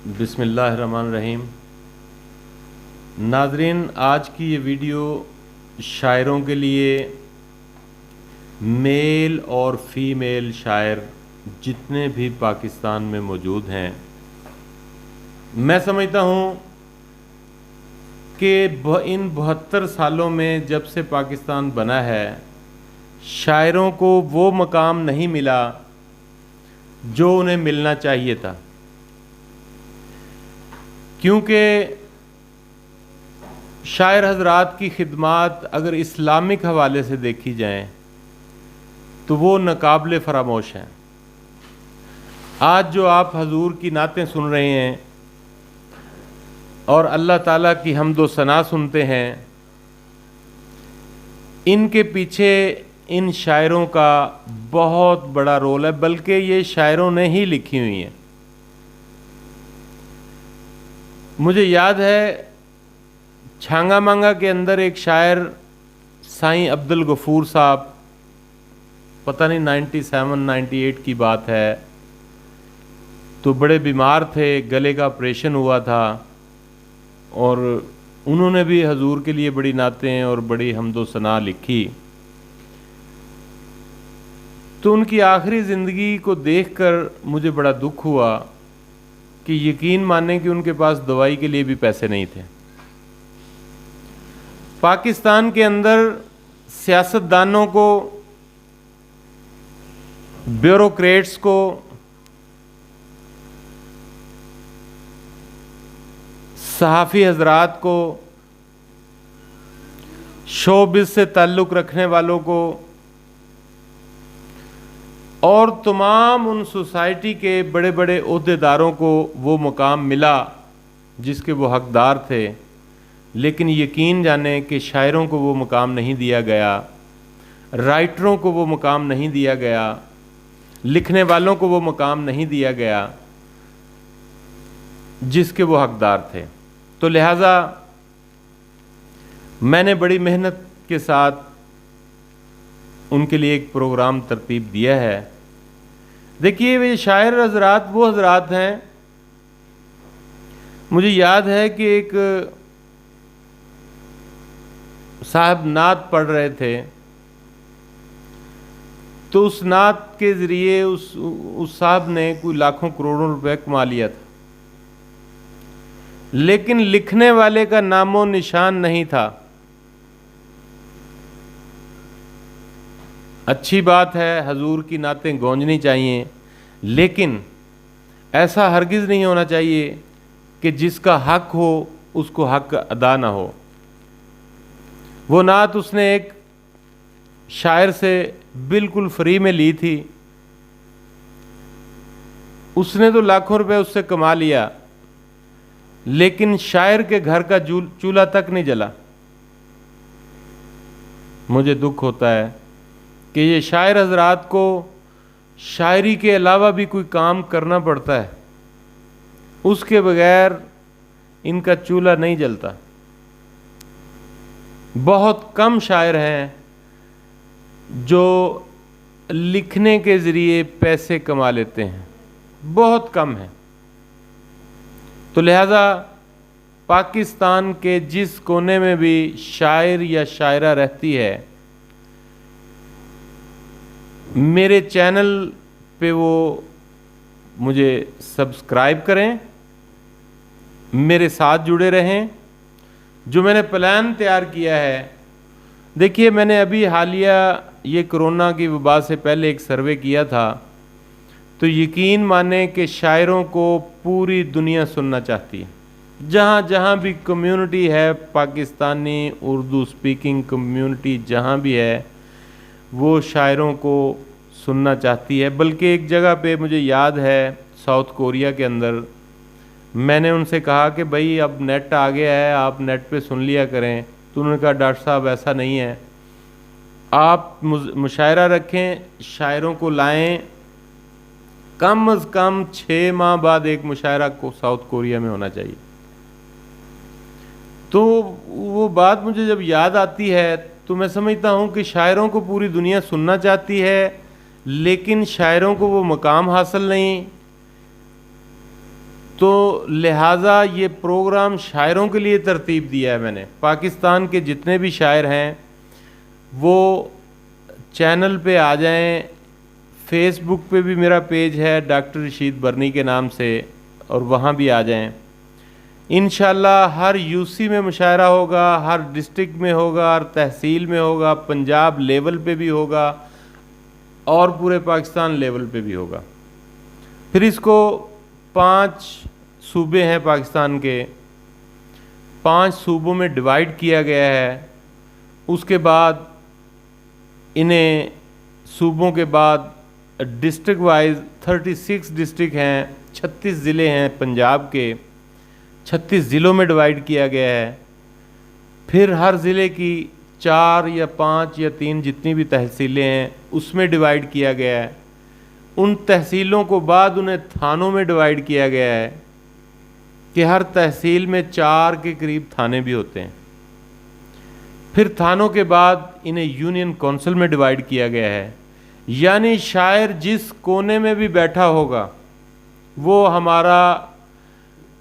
بسم اللہ الرحمن الرحیم۔ ناظرین، آج کی یہ ویڈیو شاعروں کے لیے، میل اور فیمیل شاعر جتنے بھی پاکستان میں موجود ہیں، میں سمجھتا ہوں کہ ان 72 سالوں میں جب سے پاکستان بنا ہے، شاعروں کو وہ مقام نہیں ملا جو انہیں ملنا چاہیے تھا، کیونکہ شاعر حضرات کی خدمات اگر اسلامک حوالے سے دیکھی جائیں تو وہ ناقابل فراموش ہیں۔ آج جو آپ حضور کی نعتیں سن رہے ہیں اور اللہ تعالیٰ کی حمد و ثنا سنتے ہیں، ان کے پیچھے ان شاعروں کا بہت بڑا رول ہے، بلکہ یہ شاعروں نے ہی لکھی ہوئی ہیں۔ مجھے یاد ہے چھانگا مانگا کے اندر ایک شاعر سائیں عبد الغفور صاحب، پتہ نہیں 97-98 کی بات ہے، تو بڑے بیمار تھے، گلے کا آپریشن ہوا تھا، اور انہوں نے بھی حضور کے لیے بڑی نعتیں اور بڑی حمد و ثنا لکھی۔ تو ان کی آخری زندگی کو دیکھ کر مجھے بڑا دکھ ہوا کہ یقین مانیں کہ ان کے پاس دوائی کے لیے بھی پیسے نہیں تھے۔ پاکستان کے اندر سیاستدانوں کو، بیوروکریٹس کو، صحافی حضرات کو، شوبز سے تعلق رکھنے والوں کو، اور تمام ان سوسائٹی کے بڑے بڑے عہدیداروں کو وہ مقام ملا جس کے وہ حقدار تھے، لیکن یقین جانیں کہ شاعروں کو وہ مقام نہیں دیا گیا، رائٹروں کو وہ مقام نہیں دیا گیا، لکھنے والوں کو وہ مقام نہیں دیا گیا جس کے وہ حقدار تھے۔ تو لہٰذا میں نے بڑی محنت کے ساتھ ان کے لیے ایک پروگرام ترتیب دیا ہے۔ دیکھیے، یہ شاعر حضرات وہ حضرات ہیں، مجھے یاد ہے کہ ایک صاحب نعت پڑھ رہے تھے، تو اس نعت کے ذریعے اس صاحب نے کوئی لاکھوں کروڑوں روپے کما لیا تھا، لیکن لکھنے والے کا نام و نشان نہیں تھا۔ اچھی بات ہے، حضور کی نعتیں گونجنی چاہیے، لیکن ایسا ہرگز نہیں ہونا چاہیے کہ جس کا حق ہو اس کو حق ادا نہ ہو۔ وہ نعت اس نے ایک شاعر سے بالکل فری میں لی تھی، اس نے تو لاکھوں روپے اس سے کما لیا، لیکن شاعر کے گھر کا چولہا تک نہیں جلا۔ مجھے دکھ ہوتا ہے کہ یہ شاعر حضرات کو شاعری کے علاوہ بھی کوئی کام کرنا پڑتا ہے، اس کے بغیر ان کا چولہا نہیں جلتا۔ بہت کم شاعر ہیں جو لکھنے کے ذریعے پیسے کما لیتے ہیں، بہت کم ہیں۔ تو لہذا پاکستان کے جس کونے میں بھی شاعر یا شاعرہ رہتی ہے، میرے چینل پہ وہ مجھے سبسکرائب کریں، میرے ساتھ جڑے رہیں۔ جو میں نے پلان تیار کیا ہے، دیکھیے، میں نے ابھی حالیہ یہ کرونا کی وبا سے پہلے ایک سروے کیا تھا، تو یقین مانیں کہ شاعروں کو پوری دنیا سننا چاہتی ہے۔ جہاں جہاں بھی کمیونٹی ہے، پاکستانی اردو سپیکنگ کمیونٹی جہاں بھی ہے، وہ شاعروں کو سننا چاہتی ہے۔ بلکہ ایک جگہ پہ مجھے یاد ہے، ساؤتھ کوریا کے اندر، میں نے ان سے کہا کہ بھائی اب نیٹ آ گیا ہے، آپ نیٹ پہ سن لیا کریں، تو انہوں نے کہا ڈاکٹر صاحب ایسا نہیں ہے، آپ مشاعرہ رکھیں، شاعروں کو لائیں، کم از کم 6 ماہ بعد ایک مشاعرہ کو ساؤتھ کوریا میں ہونا چاہیے۔ تو وہ بات مجھے جب یاد آتی ہے تو میں سمجھتا ہوں کہ شاعروں کو پوری دنیا سننا چاہتی ہے، لیکن شاعروں کو وہ مقام حاصل نہیں۔ تو لہٰذا یہ پروگرام شاعروں کے لیے ترتیب دیا ہے میں نے. پاکستان کے جتنے بھی شاعر ہیں وہ چینل پہ آ جائیں. فیس بک پہ بھی میرا پیج ہے ڈاکٹر رشید برنی کے نام سے, اور وہاں بھی آ جائیں. انشاءاللہ ہر یو سی میں مشاعرہ ہوگا, ہر ڈسٹرکٹ میں ہوگا, ہر تحصیل میں ہوگا, پنجاب لیول پہ بھی ہوگا اور پورے پاکستان لیول پہ بھی ہوگا. پھر اس کو 5 صوبے ہیں پاکستان کے, 5 صوبوں میں ڈیوائیڈ کیا گیا ہے. اس کے بعد انہیں صوبوں کے بعد ڈسٹرکٹ وائز 36 ڈسٹرکٹ ہیں, 36 ضلع ہیں پنجاب کے, 36 ضلعوں میں ڈیوائیڈ کیا گیا ہے. پھر ہر ضلع کی 4 یا 5 یا 3 جتنی بھی تحصیلیں ہیں اس میں ڈیوائیڈ کیا گیا ہے. ان تحصیلوں کو بعد انہیں تھانوں میں ڈیوائیڈ کیا گیا ہے کہ ہر تحصیل میں 4 کے قریب تھانے بھی ہوتے ہیں. پھر تھانوں کے بعد انہیں یونین کونسل میں ڈیوائیڈ کیا گیا ہے. یعنی شاعر جس کونے میں بھی بیٹھا ہوگا وہ ہمارا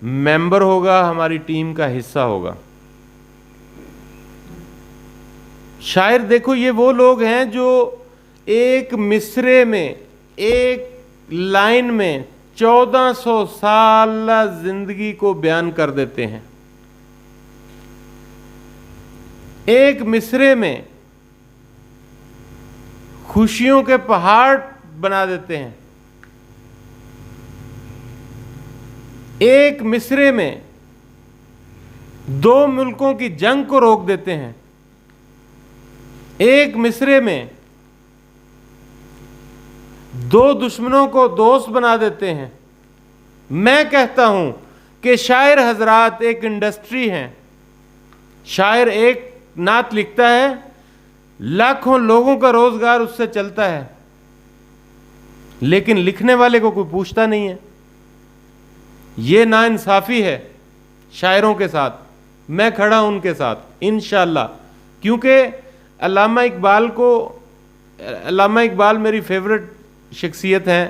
ممبر ہوگا, ہماری ٹیم کا حصہ ہوگا. شاعر دیکھو یہ وہ لوگ ہیں جو ایک مصرعے میں, ایک لائن میں 1400 سال زندگی کو بیان کر دیتے ہیں. ایک مصرعے میں خوشیوں کے پہاڑ بنا دیتے ہیں. ایک مصرعے میں 2 ملکوں کی جنگ کو روک دیتے ہیں. ایک مصرعے میں 2 دشمنوں کو دوست بنا دیتے ہیں. میں کہتا ہوں کہ شاعر حضرات ایک انڈسٹری ہیں. شاعر ایک نعت لکھتا ہے, لاکھوں لوگوں کا روزگار اس سے چلتا ہے, لیکن لکھنے والے کو کوئی پوچھتا نہیں ہے. یہ ناانصافی ہے شاعروں کے ساتھ. میں کھڑا ہوں ان کے ساتھ انشاءاللہ, کیونکہ علامہ اقبال میری فیورٹ شخصیت ہیں,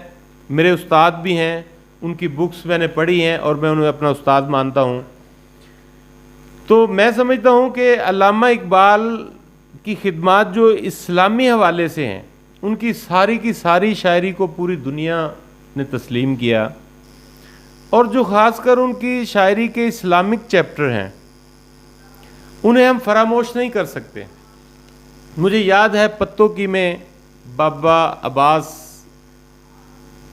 میرے استاد بھی ہیں, ان کی بکس میں نے پڑھی ہیں اور میں انہیں اپنا استاد مانتا ہوں. تو میں سمجھتا ہوں کہ علامہ اقبال کی خدمات جو اسلامی حوالے سے ہیں, ان کی ساری شاعری کو پوری دنیا نے تسلیم کیا, اور جو خاص کر ان کی شاعری کے اسلامک چیپٹر ہیں انہیں ہم فراموش نہیں کر سکتے. مجھے یاد ہے پتوں کی میں بابا عباس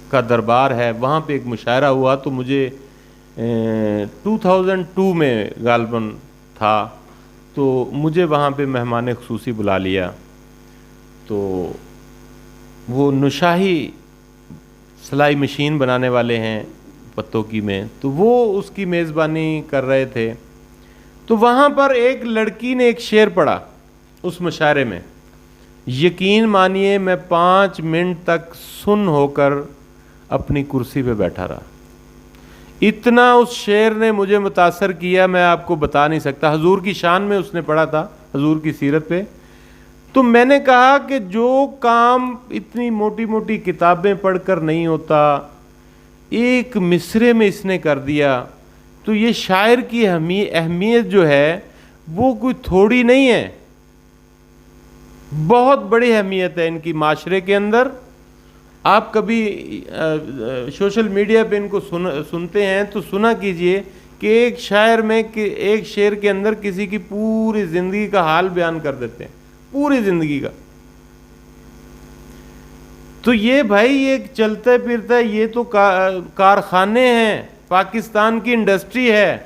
کا دربار ہے, وہاں پہ ایک مشاعرہ ہوا تو مجھے 2002 میں غالباً تھا, تو مجھے وہاں پہ مہمان خصوصی بلا لیا. تو وہ نشاہی سلائی مشین بنانے والے ہیں پتوں کی میں, تو وہ اس کی میزبانی کر رہے تھے. تو وہاں پر ایک لڑکی نے ایک شعر پڑھا اس مشاعرے میں. یقین مانیے میں 5 منٹ تک سن ہو کر اپنی کرسی پہ بیٹھا رہا. اتنا اس شعر نے مجھے متاثر کیا میں آپ کو بتا نہیں سکتا. حضور کی شان میں اس نے پڑھا تھا, حضور کی سیرت پہ. تو میں نے کہا کہ جو کام اتنی موٹی موٹی کتابیں پڑھ کر نہیں ہوتا, ایک مصرعے میں اس نے کر دیا. تو یہ شاعر کی اہمیت جو ہے وہ کوئی تھوڑی نہیں ہے, بہت بڑی اہمیت ہے ان کی معاشرے کے اندر. آپ کبھی سوشل میڈیا پہ ان کو سنتے ہیں تو سنا کیجئے کہ ایک شاعر میں ایک شعر کے اندر کسی کی پوری زندگی کا حال بیان کر دیتے ہیں, پوری زندگی کا. تو یہ بھائی یہ چلتا پھرتا یہ تو کارخانے ہیں, پاکستان کی انڈسٹری ہے,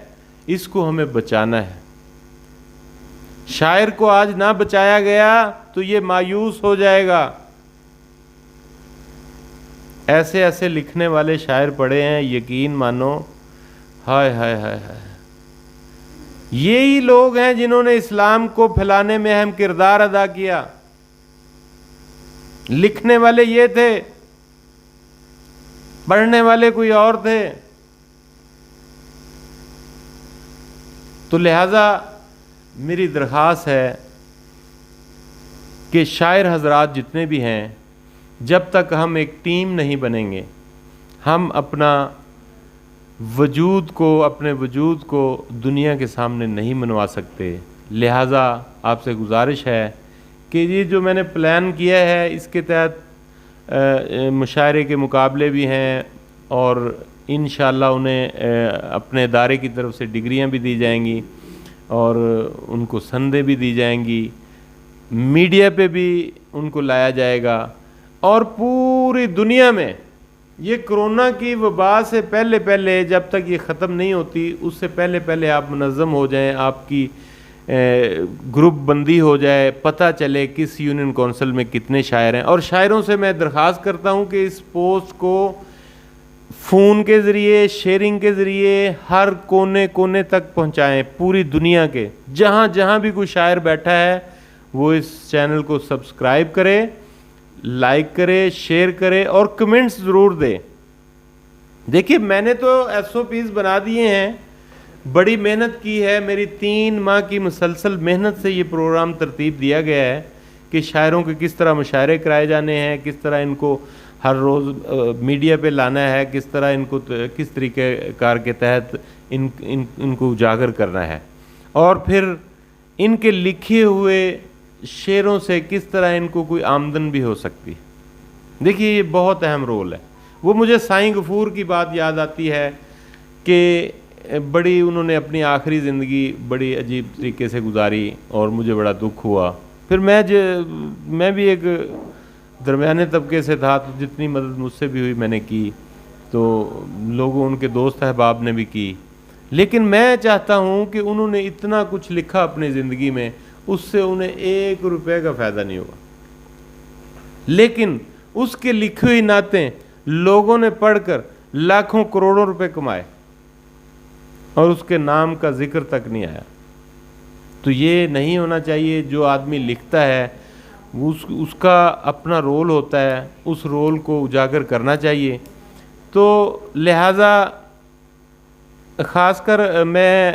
اس کو ہمیں بچانا ہے. شاعر کو آج نہ بچایا گیا تو یہ مایوس ہو جائے گا. ایسے ایسے لکھنے والے شاعر پڑے ہیں, یقین مانو, ہائے ہائے ہائے ہائے. یہی لوگ ہیں جنہوں نے اسلام کو پھیلانے میں اہم کردار ادا کیا. لکھنے والے یہ تھے, پڑھنے والے کوئی اور تھے. تو لہذا میری درخواست ہے کہ شاعر حضرات جتنے بھی ہیں, جب تک ہم ایک ٹیم نہیں بنیں گے, ہم اپنا وجود کو، اپنے وجود کو دنیا کے سامنے نہیں منوا سکتے. لہٰذا آپ سے گزارش ہے کہ یہ جو میں نے پلان کیا ہے اس کے تحت مشاعرے کے مقابلے بھی ہیں، اور انشاءاللہ انہیں اپنے ادارے کی طرف سے ڈگریاں بھی دی جائیں گی اور ان کو سندیں بھی دی جائیں گی. میڈیا پہ بھی ان کو لایا جائے گا، اور پوری دنیا میں یہ کرونا کی وبا سے پہلے جب تک یہ ختم نہیں ہوتی اس سے پہلے آپ منظم ہو جائیں، آپ کی گروپ بندی ہو جائے، پتہ چلے کس یونین کونسل میں کتنے شاعر ہیں. اور شاعروں سے میں درخواست کرتا ہوں کہ اس پوسٹ کو فون کے ذریعے، شیئرنگ کے ذریعے ہر کونے تک پہنچائیں. پوری دنیا کے جہاں بھی کوئی شاعر بیٹھا ہے وہ اس چینل کو سبسکرائب کرے، لائک کرے، شیئر کرے اور کمنٹس ضرور دے. دیکھیے میں نے تو SOPs بنا دیے ہیں، بڑی محنت کی ہے، میری 3 ماہ کی مسلسل محنت سے یہ پروگرام ترتیب دیا گیا ہے کہ شاعروں کے کس طرح مشاعرے کرائے جانے ہیں، کس طرح ان کو ہر روز میڈیا پہ لانا ہے، کس طرح ان کو کس طریقہ کار کے تحت ان کو اجاگر کرنا ہے، اور پھر ان کے لکھے ہوئے شعروں سے کس طرح ان کو کوئی آمدن بھی ہو سکتی. دیکھیے یہ بہت اہم رول ہے. وہ مجھے سائیں غفور کی بات یاد آتی ہے کہ بڑی انہوں نے اپنی آخری زندگی بڑی عجیب طریقے سے گزاری اور مجھے بڑا دکھ ہوا. پھر میں بھی ایک درمیانے طبقے سے تھا، تو جتنی مدد مجھ سے بھی ہوئی میں نے کی، تو لوگوں ان کے دوست احباب نے بھی کی. لیکن میں چاہتا ہوں کہ انہوں نے اتنا کچھ لکھا اپنی زندگی میں، اس سے انہیں 1 روپے کا فائدہ نہیں ہوا، لیکن اس کے لکھی ہوئی نعتیں لوگوں نے پڑھ کر لاکھوں کروڑوں روپے کمائے اور اس کے نام کا ذکر تک نہیں آیا. تو یہ نہیں ہونا چاہیے. جو آدمی لکھتا ہے اس کا اپنا رول ہوتا ہے، اس رول کو اجاگر کرنا چاہیے. تو لہٰذا خاص کر میں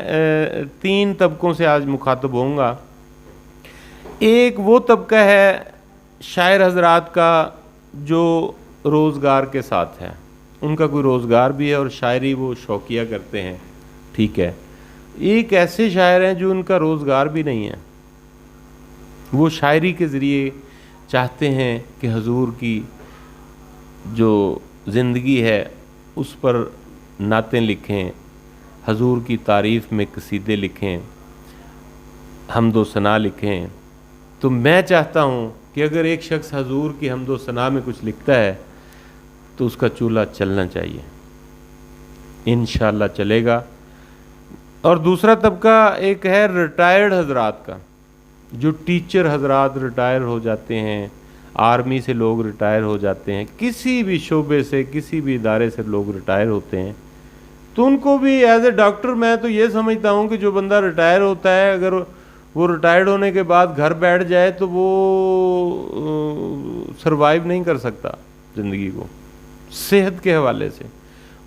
3 طبقوں سے آج مخاطب ہوں گا. ایک وہ طبقہ ہے شاعر حضرات کا جو روزگار کے ساتھ ہے، ان کا کوئی روزگار بھی ہے اور شاعری وہ شوقیہ کرتے ہیں، ٹھیک ہے. ایک ایسے شاعر ہیں جو ان کا روزگار بھی نہیں ہے، وہ شاعری کے ذریعے چاہتے ہیں کہ حضور کی جو زندگی ہے اس پر نعتیں لکھیں، حضور کی تعریف میں قصیدے لکھیں، حمد و ثنا لکھیں. تو میں چاہتا ہوں کہ اگر ایک شخص حضور کی حمد و ثنا میں کچھ لکھتا ہے تو اس کا چولہا چلنا چاہیے، انشاءاللہ چلے گا. اور دوسرا طبقہ ایک ہے ریٹائرڈ حضرات کا، جو ٹیچر حضرات ریٹائر ہو جاتے ہیں، آرمی سے لوگ ریٹائر ہو جاتے ہیں، کسی بھی شعبے سے، کسی بھی ادارے سے لوگ ریٹائر ہوتے ہیں. تو ان کو بھی ایز اے ڈاکٹر میں تو یہ سمجھتا ہوں کہ جو بندہ ریٹائر ہوتا ہے، اگر وہ ریٹائرڈ ہونے کے بعد گھر بیٹھ جائے تو وہ سروائیو نہیں کر سکتا زندگی کو. صحت کے حوالے سے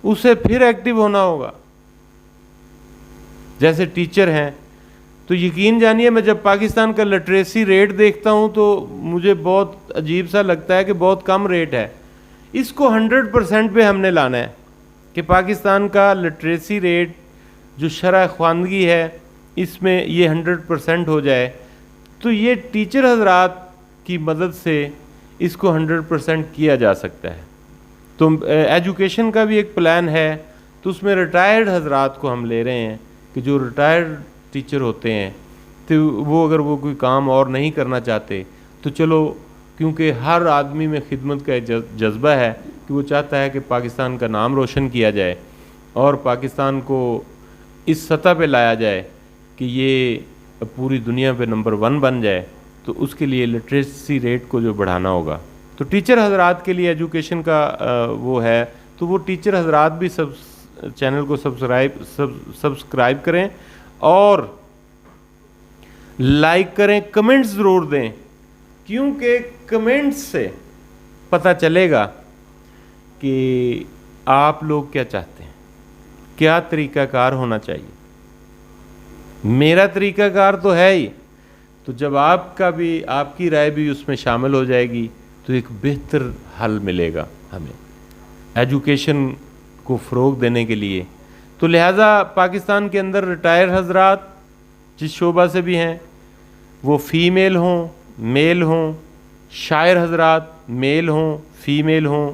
اسے پھر ایکٹیو ہونا ہوگا. جیسے ٹیچر ہیں تو یقین جانیے میں جب پاکستان کا لٹریسی ریٹ دیکھتا ہوں تو مجھے بہت عجیب سا لگتا ہے کہ بہت کم ریٹ ہے. اس کو 100% پہ ہم نے لانا ہے کہ پاکستان کا لٹریسی ریٹ جو شرح خواندگی ہے اس میں یہ 100% ہو جائے. تو یہ ٹیچر حضرات کی مدد سے اس کو 100% کیا جا سکتا ہے. تو ایجوکیشن کا بھی ایک پلان ہے، تو اس میں ریٹائرڈ حضرات کو ہم لے رہے ہیں کہ جو ریٹائرڈ ٹیچر ہوتے ہیں تو وہ اگر وہ کوئی کام اور نہیں کرنا چاہتے تو چلو، کیونکہ ہر آدمی میں خدمت کا جذبہ ہے کہ وہ چاہتا ہے کہ پاکستان کا نام روشن کیا جائے اور پاکستان کو اس سطح پہ لایا جائے کہ یہ پوری دنیا پہ نمبر 1 بن جائے. تو اس کے لیے لٹریسی ریٹ کو جو بڑھانا ہوگا. تو ٹیچر حضرات کے لیے ایجوکیشن کا وہ ہے، تو وہ ٹیچر حضرات بھی چینل کو سبسکرائب کریں اور لائک کریں، کمنٹس ضرور دیں، کیونکہ کمنٹس سے پتہ چلے گا کہ آپ لوگ کیا چاہتے ہیں، کیا طریقہ کار ہونا چاہیے. میرا طریقہ کار تو ہے ہی، تو جب آپ کی رائے بھی اس میں شامل ہو جائے گی تو ایک بہتر حل ملے گا ہمیں ایجوکیشن کو فروغ دینے کے لیے. تو لہٰذا پاکستان کے اندر ریٹائر حضرات جس شعبہ سے بھی ہیں، وہ فیمیل ہوں میل ہوں، شاعر حضرات میل ہوں فیمیل ہوں،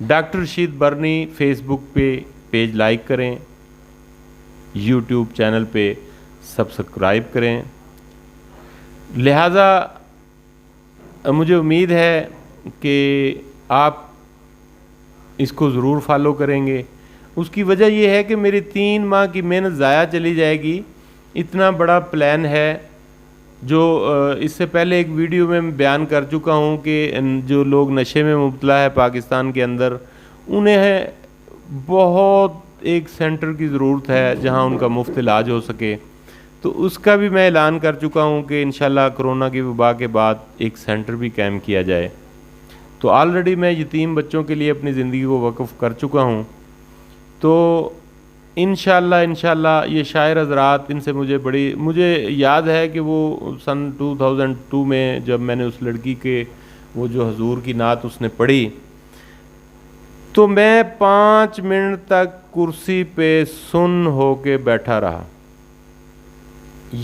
ڈاکٹر رشید برنی فیس بک پہ پیج لائک کریں، یوٹیوب چینل پہ سبسکرائب کریں۔ لہٰذا مجھے امید ہے کہ آپ اس کو ضرور فالو کریں گے۔ اس کی وجہ یہ ہے کہ میری 3 ماہ کی محنت ضائع چلی جائے گی۔ اتنا بڑا پلان ہے جو اس سے پہلے ایک ویڈیو میں بیان کر چکا ہوں کہ جو لوگ نشے میں مبتلا ہے پاکستان کے اندر، انہیں بہت ایک سینٹر کی ضرورت ہے جہاں ان کا مفت علاج ہو سکے۔ تو اس کا بھی میں اعلان کر چکا ہوں کہ انشاءاللہ کرونا کی وبا کے بعد ایک سینٹر بھی قائم کیا جائے۔ تو آلریڈی میں یتیم بچوں کے لیے اپنی زندگی کو وقف کر چکا ہوں۔ تو انشاءاللہ یہ شاعر حضرات، ان سے مجھے یاد ہے کہ وہ سن 2002 میں جب میں نے اس لڑکی کے وہ جو حضور کی نعت اس نے پڑھی، تو میں 5 منٹ تک کرسی پہ سن ہو کے بیٹھا رہا۔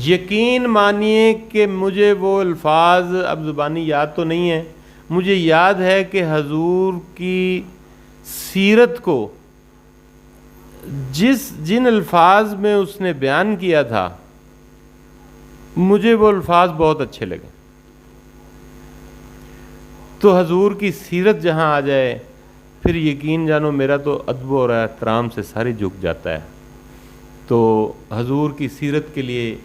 یقین مانیے کہ مجھے وہ الفاظ اب زبانی یاد تو نہیں ہیں، مجھے یاد ہے کہ حضور کی سیرت کو جن الفاظ میں اس نے بیان کیا تھا، مجھے وہ الفاظ بہت اچھے لگے۔ تو حضور کی سیرت جہاں آ جائے پھر یقین جانو میرا تو ادب اور احترام سے ساری جھک جاتا ہے۔ تو حضور کی سیرت کے لیے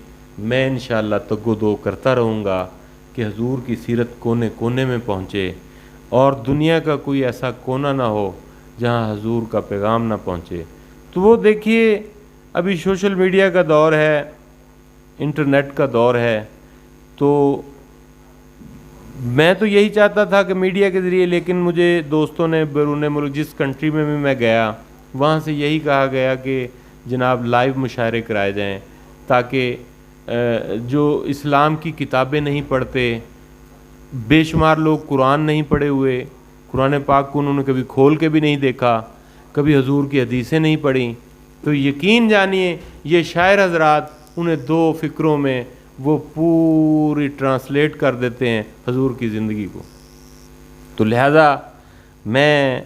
میں انشاءاللہ تگ و دو کرتا رہوں گا کہ حضور کی سیرت کونے کونے میں پہنچے، اور دنیا کا کوئی ایسا کونا نہ ہو جہاں حضور کا پیغام نہ پہنچے۔ تو وہ دیکھیے ابھی سوشل میڈیا کا دور ہے، انٹرنیٹ کا دور ہے، تو میں تو یہی چاہتا تھا کہ میڈیا کے ذریعے، لیکن مجھے دوستوں نے بیرون ملک جس کنٹری میں بھی میں گیا وہاں سے یہی کہا گیا کہ جناب لائیو مشاعرے کرائے جائیں، تاکہ جو اسلام کی کتابیں نہیں پڑھتے، بے شمار لوگ قرآن نہیں پڑھے ہوئے، قرآن پاک کو انہوں نے کبھی کھول کے بھی نہیں دیکھا، کبھی حضور کی حدیثیں نہیں پڑھیں، تو یقین جانیے یہ شاعر حضرات انہیں 2 فکروں میں وہ پوری ٹرانسلیٹ کر دیتے ہیں حضور کی زندگی کو۔ تو لہذا میں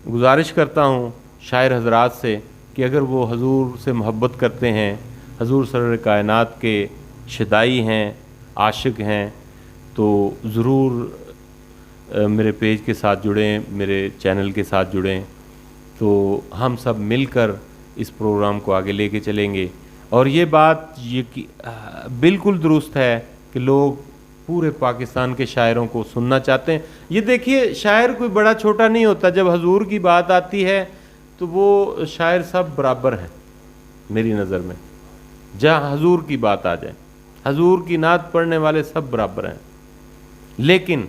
گزارش کرتا ہوں شاعر حضرات سے کہ اگر وہ حضور سے محبت کرتے ہیں، حضور سرور کائنات کے شدائی ہیں، عاشق ہیں، تو ضرور میرے پیج کے ساتھ جڑیں، میرے چینل کے ساتھ جڑیں، تو ہم سب مل کر اس پروگرام کو آگے لے کے چلیں گے۔ اور یہ بات بالکل درست ہے کہ لوگ پورے پاکستان کے شاعروں کو سننا چاہتے ہیں۔ یہ دیکھیے شاعر کوئی بڑا چھوٹا نہیں ہوتا، جب حضور کی بات آتی ہے تو وہ شاعر سب برابر ہیں میری نظر میں۔ جہاں حضور کی بات آ جائے، حضور کی نعت پڑھنے والے سب برابر ہیں، لیکن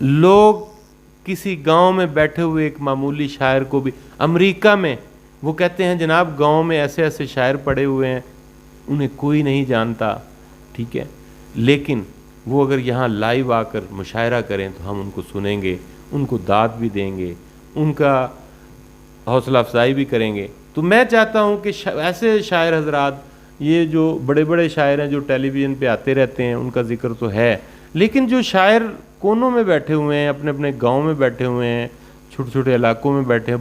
لوگ کسی گاؤں میں بیٹھے ہوئے ایک معمولی شاعر کو بھی، امریکہ میں وہ کہتے ہیں جناب گاؤں میں ایسے ایسے شاعر پڑے ہوئے ہیں انہیں کوئی نہیں جانتا، ٹھیک ہے، لیکن وہ اگر یہاں لائیو آ کر مشاعرہ کریں تو ہم ان کو سنیں گے، ان کو داد بھی دیں گے، ان کا حوصلہ افزائی بھی کریں گے۔ تو میں چاہتا ہوں کہ ایسے شاعر حضرات، یہ جو بڑے بڑے شاعر ہیں جو ٹیلی ویژن پہ آتے رہتے ہیں ان کا ذکر تو ہے، لیکن جو شاعر کونوں میں بیٹھے ہوئے ہیں، اپنے اپنے گاؤں میں بیٹھے ہوئے ہیں، چھوٹے چھوٹے علاقوں میں بیٹھے ہیں،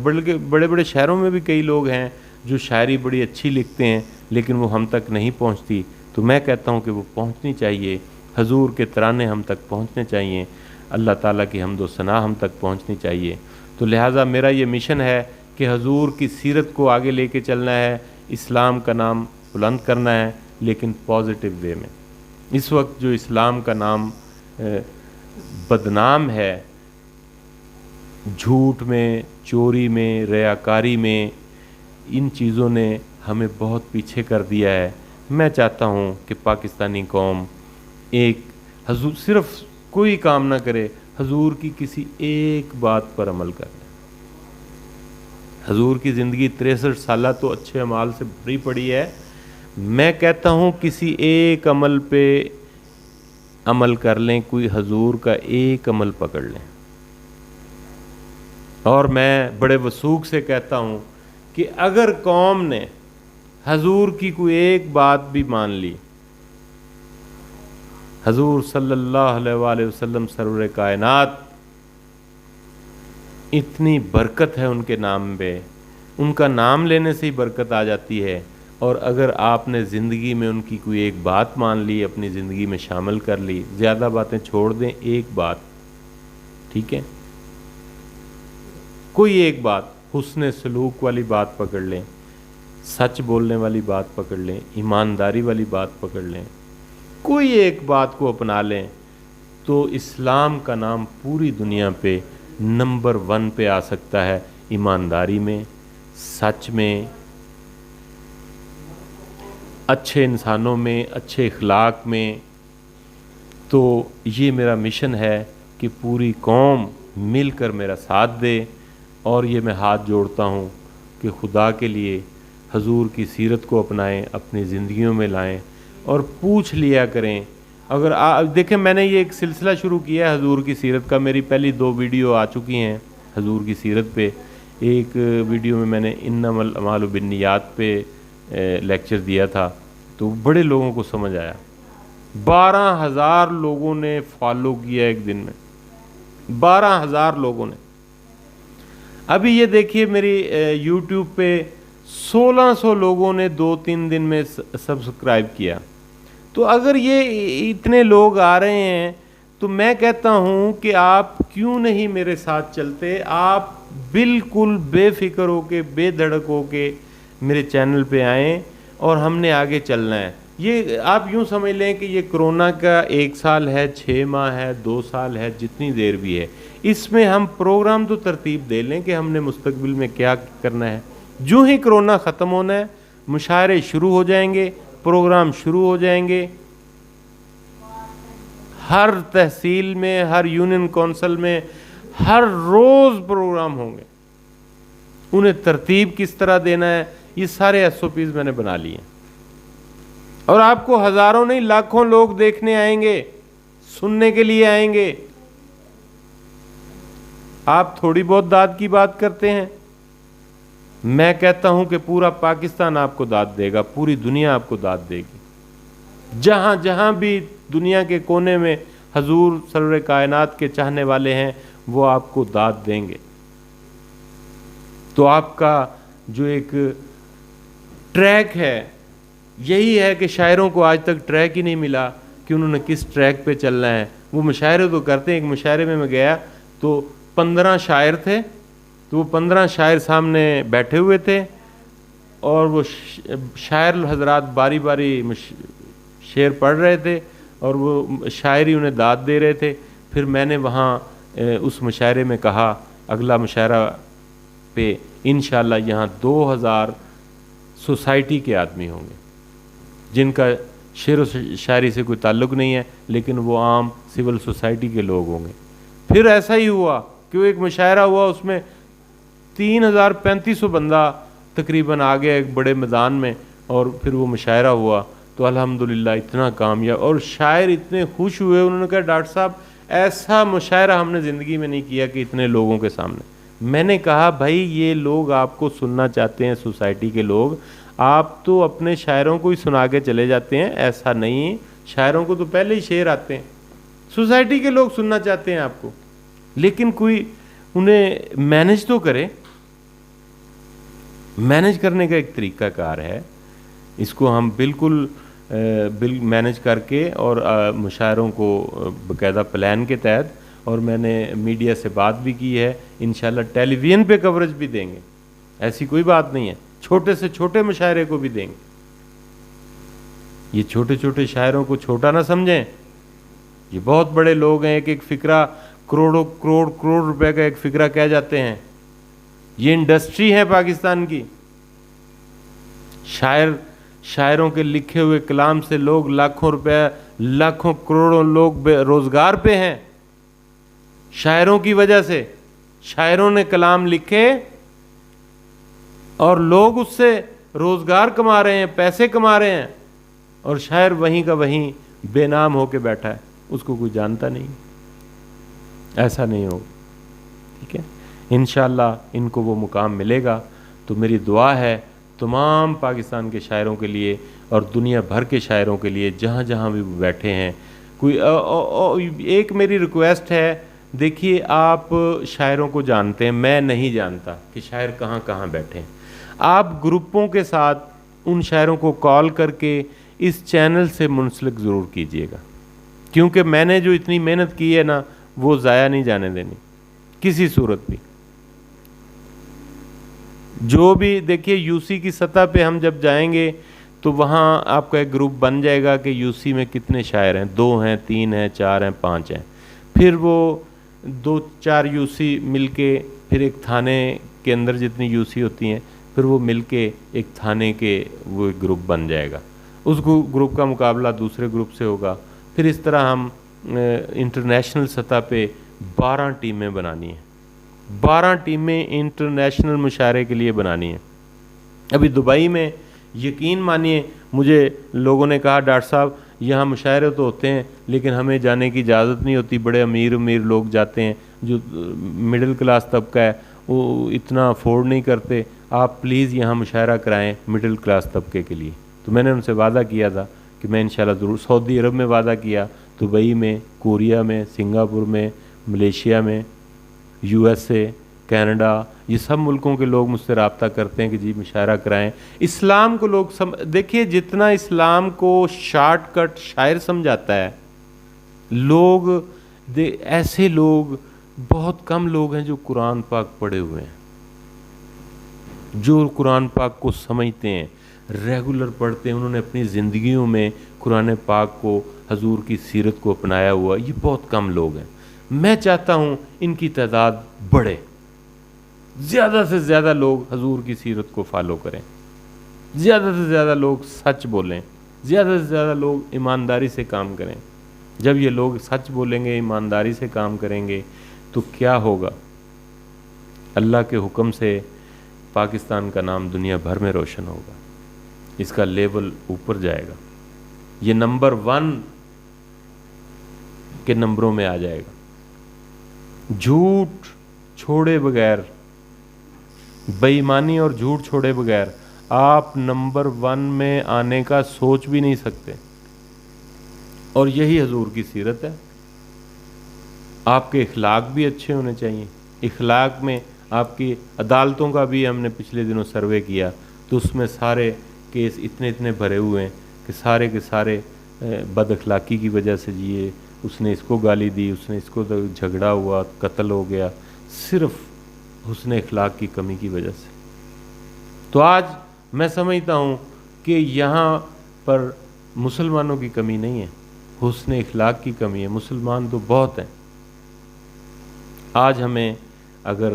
بڑے بڑے شہروں میں بھی کئی لوگ ہیں جو شاعری بڑی اچھی لکھتے ہیں لیکن وہ ہم تک نہیں پہنچتی، تو میں کہتا ہوں کہ وہ پہنچنی چاہیے، حضور کے ترانے ہم تک پہنچنے چاہیے، اللہ تعالیٰ کی حمد و ثنا ہم تک پہنچنی چاہیے۔ تو لہٰذا میرا یہ مشن ہے کہ حضور کی سیرت کو آگے لے کے چلنا ہے، اسلام کا نام بلند کرنا ہے، لیکن پازیٹیو وے میں۔ اس وقت جو اسلام کا نام بدنام ہے، جھوٹ میں، چوری میں، ریاکاری میں، ان چیزوں نے ہمیں بہت پیچھے کر دیا ہے۔ میں چاہتا ہوں کہ پاکستانی قوم ایک حضور، صرف کوئی کام نہ کرے، حضور کی کسی ایک بات پر عمل کرے۔ حضور کی زندگی 63 سالہ تو اچھے اعمال سے بھری پڑی ہے، میں کہتا ہوں کسی ایک عمل پہ عمل کر لیں، کوئی حضور کا ایک عمل پکڑ لیں۔ اور میں بڑے وثوق سے کہتا ہوں کہ کہ اگر قوم نے حضور کی کوئی ایک بات بھی مان لی، حضور صلی اللہ علیہ وآلہ وسلم سرور کائنات، اتنی برکت ہے ان کے نام پہ، ان کا نام لینے سے ہی برکت آ جاتی ہے. اور اگر آپ نے زندگی میں ان کی کوئی ایک بات مان لی، اپنی زندگی میں شامل کر لی، زیادہ باتیں چھوڑ دیں، ایک بات، ٹھیک ہے، کوئی ایک بات، حسن سلوک والی بات پکڑ لیں، سچ بولنے والی بات پکڑ لیں، ایمانداری والی بات پکڑ لیں، کوئی ایک بات کو اپنا لیں، تو اسلام کا نام پوری دنیا پہ نمبر 1 پہ آ سکتا ہے، ایمانداری میں، سچ میں، اچھے انسانوں میں، اچھے اخلاق میں. تو یہ میرا مشن ہے کہ پوری قوم مل کر میرا ساتھ دے، اور یہ میں ہاتھ جوڑتا ہوں کہ خدا کے لیے حضور کی سیرت کو اپنائیں، اپنی زندگیوں میں لائیں، اور پوچھ لیا کریں. اگر دیکھیں، میں نے یہ ایک سلسلہ شروع کیا ہے حضور کی سیرت کا، میری پہلی 2 ویڈیو آ چکی ہیں حضور کی سیرت پہ. ایک ویڈیو میں میں نے انما الاعمال بالنیات پہ لیکچر دیا تھا، تو بڑے لوگوں کو سمجھ آیا. 12,000 لوگوں نے فالو کیا ایک دن میں، 12,000 لوگوں نے. ابھی یہ دیکھیے میری یوٹیوب پہ 1600 لوگوں نے 2-3 دن میں سبسکرائب کیا. تو اگر یہ اتنے لوگ آ رہے ہیں تو میں کہتا ہوں کہ آپ کیوں نہیں میرے ساتھ چلتے؟ آپ بالکل بے فکر ہو کے، بے دھڑک ہو کے میرے چینل پہ آئیں، اور ہم نے آگے چلنا ہے. یہ آپ یوں سمجھ لیں کہ یہ کرونا کا 1 سال ہے، 6 ماہ ہے، 2 سال ہے، جتنی دیر بھی ہے، اس میں ہم پروگرام تو ترتیب دے لیں کہ ہم نے مستقبل میں کیا کرنا ہے. جو ہی کرونا ختم ہونا ہے، مشاعرے شروع ہو جائیں گے، پروگرام شروع ہو جائیں گے. ہر تحصیل میں، ہر یونین کونسل میں ہر روز پروگرام ہوں گے. انہیں ترتیب کس طرح دینا ہے، یہ سارے SOPs میں نے بنا لیے ہیں. اور آپ کو ہزاروں نہیں، لاکھوں لوگ دیکھنے آئیں گے، سننے کے لیے آئیں گے. آپ تھوڑی بہت داد کی بات کرتے ہیں، میں کہتا ہوں کہ پورا پاکستان آپ کو داد دے گا، پوری دنیا آپ کو داد دے گی. جہاں جہاں بھی دنیا کے کونے میں حضور سرور کائنات کے چاہنے والے ہیں، وہ آپ کو داد دیں گے. تو آپ کا جو ایک ٹریک ہے، یہی ہے کہ شاعروں کو آج تک ٹریک ہی نہیں ملا کہ انہوں نے کس ٹریک پہ چلنا ہے. وہ مشاعرے تو کرتے ہیں. ایک مشاعرے میں گیا تو 15 شاعر تھے، تو وہ 15 شاعر سامنے بیٹھے ہوئے تھے، اور وہ شاعر حضرات باری باری شعر پڑھ رہے تھے، اور وہ شاعری انہیں داد دے رہے تھے. پھر میں نے وہاں اس مشاعرے میں کہا، اگلا مشاعرہ پہ انشاءاللہ یہاں 2000 سوسائٹی کے آدمی ہوں گے، جن کا شعر و شاعری سے کوئی تعلق نہیں ہے، لیکن وہ عام سول سوسائٹی کے لوگ ہوں گے. پھر ایسا ہی ہوا کہ وہ ایک مشاعرہ ہوا، اس میں 3500 بندہ تقریباً آ گیا ایک بڑے میدان میں، اور پھر وہ مشاعرہ ہوا. تو الحمدللہ اتنا کامیاب، اور شاعر اتنے خوش ہوئے. انہوں نے کہا ڈاکٹر صاحب ایسا مشاعرہ ہم نے زندگی میں نہیں کیا کہ اتنے لوگوں کے سامنے. میں نے کہا بھائی یہ لوگ آپ کو سننا چاہتے ہیں، سوسائٹی کے لوگ. آپ تو اپنے شاعروں کو ہی سنا کے چلے جاتے ہیں، ایسا نہیں. شاعروں کو تو پہلے ہی شعر آتے ہیں، سوسائٹی کے لوگ سننا چاہتے ہیں آپ کو. لیکن کوئی انہیں مینج تو کرے. مینج کرنے کا ایک طریقہ کار ہے، اس کو ہم بالکل مینج کر کے، اور مشاعروں کو باقاعدہ پلان کے تحت. اور میں نے میڈیا سے بات بھی کی ہے، انشاءاللہ ٹیلی ویژن پہ کوریج بھی دیں گے، ایسی کوئی بات نہیں ہے. چھوٹے سے چھوٹے مشاعرے کو بھی دیں گے. یہ چھوٹے چھوٹے شاعروں کو چھوٹا نہ سمجھیں، یہ بہت بڑے لوگ ہیں. ایک فقرہ کروڑوں کروڑ روپے کا ایک فقرہ کہہ جاتے ہیں. یہ انڈسٹری ہے پاکستان کی. شاعروں کے لکھے ہوئے کلام سے لوگ لاکھوں روپے، لاکھوں کروڑوں لوگ روزگار پہ ہیں. شاعروں کی وجہ سے، شاعروں نے کلام لکھے اور لوگ اس سے روزگار کما رہے ہیں، پیسے کما رہے ہیں. اور شاعر وہیں کا وہیں بے نام ہو کے بیٹھا ہے، اس کو کوئی جانتا نہیں. ایسا نہیں ہوگا، ٹھیک ہے. انشاءاللہ ان کو وہ مقام ملے گا. تو میری دعا ہے تمام پاکستان کے شاعروں کے لیے اور دنیا بھر کے شاعروں کے لیے جہاں جہاں بھی بیٹھے ہیں، ایک میری ریکویسٹ ہے، دیکھیے آپ شاعروں کو جانتے ہیں، میں نہیں جانتا کہ شاعر کہاں کہاں بیٹھے ہیں، آپ گروپوں کے ساتھ ان شاعروں کو کال کر کے اس چینل سے منسلک ضرور کیجیے گا، کیونکہ میں نے جو اتنی محنت کی ہے نا وہ ضائع نہیں جانے دینی کسی صورت بھی۔ جو بھی دیکھیے یو سی کی سطح پہ ہم جب جائیں گے تو وہاں آپ کا ایک گروپ بن جائے گا کہ یو سی میں کتنے شاعر ہیں، 2 ہیں، 3 ہیں، 4 ہیں، 5 ہیں، پھر وہ 2-4 یو سی مل کے پھر ایک تھانے کے اندر جتنی یو سی ہوتی ہیں پھر وہ مل کے ایک تھانے کے وہ ایک گروپ بن جائے گا، اس گروپ کا مقابلہ دوسرے گروپ سے ہوگا، پھر اس طرح ہم انٹرنیشنل سطح پہ 12 ٹیمیں بنانی ہیں، 12 ٹیمیں انٹرنیشنل مشاعرے کے لیے بنانی ہیں۔ ابھی دبئی میں یقین مانیے مجھے لوگوں نے کہا ڈاکٹر صاحب یہاں مشاعرے تو ہوتے ہیں لیکن ہمیں جانے کی اجازت نہیں ہوتی، بڑے امیر لوگ جاتے ہیں، جو مڈل کلاس طبقہ ہے وہ اتنا افورڈ نہیں کرتے، آپ پلیز یہاں مشاعرہ کرائیں مڈل کلاس طبقے کے لیے۔ تو میں نے ان سے وعدہ کیا تھا کہ میں انشاءاللہ ضرور، سعودی عرب میں وعدہ کیا، دبئی میں، کوریا میں، سنگاپور میں، ملیشیا میں، یو ایس اے، کینیڈا، یہ سب ملکوں کے لوگ مجھ سے رابطہ کرتے ہیں کہ جی مشاعرہ کرائیں۔ اسلام کو لوگ دیکھیے جتنا اسلام کو شارٹ کٹ شاعر سمجھاتا ہے، لوگ ایسے لوگ بہت کم لوگ ہیں جو قرآن پاک پڑھے ہوئے ہیں، جو قرآن پاک کو سمجھتے ہیں، ریگولر پڑھتے ہیں، انہوں نے اپنی زندگیوں میں قرآن پاک کو، حضور کی سیرت کو اپنایا ہوا، یہ بہت کم لوگ ہیں۔ میں چاہتا ہوں ان کی تعداد بڑھے، زیادہ سے زیادہ لوگ حضور کی سیرت کو فالو کریں، زیادہ سے زیادہ لوگ سچ بولیں، زیادہ سے زیادہ لوگ ایمانداری سے کام کریں۔ جب یہ لوگ سچ بولیں گے، ایمانداری سے کام کریں گے تو کیا ہوگا؟ اللہ کے حکم سے پاکستان کا نام دنیا بھر میں روشن ہوگا، اس کا لیول اوپر جائے گا، یہ نمبر 1 کے نمبروں میں آ جائے گا۔ جھوٹ چھوڑے بغیر، بے ایمانی اور جھوٹ چھوڑے بغیر آپ نمبر 1 میں آنے کا سوچ بھی نہیں سکتے، اور یہی حضور کی سیرت ہے۔ آپ کے اخلاق بھی اچھے ہونے چاہیے، اخلاق میں آپ کی عدالتوں کا بھی ہم نے پچھلے دنوں سروے کیا تو اس میں سارے کیس اتنے بھرے ہوئے ہیں کہ سارے کے سارے بد اخلاقی کی وجہ سے جیے، اس نے اس کو گالی دی، اس نے اس کو جھگڑا ہوا، قتل ہو گیا، صرف حسن اخلاق کی کمی کی وجہ سے۔ تو آج میں سمجھتا ہوں کہ یہاں پر مسلمانوں کی کمی نہیں ہے، حسن اخلاق کی کمی ہے، مسلمان تو بہت ہیں۔ آج ہمیں اگر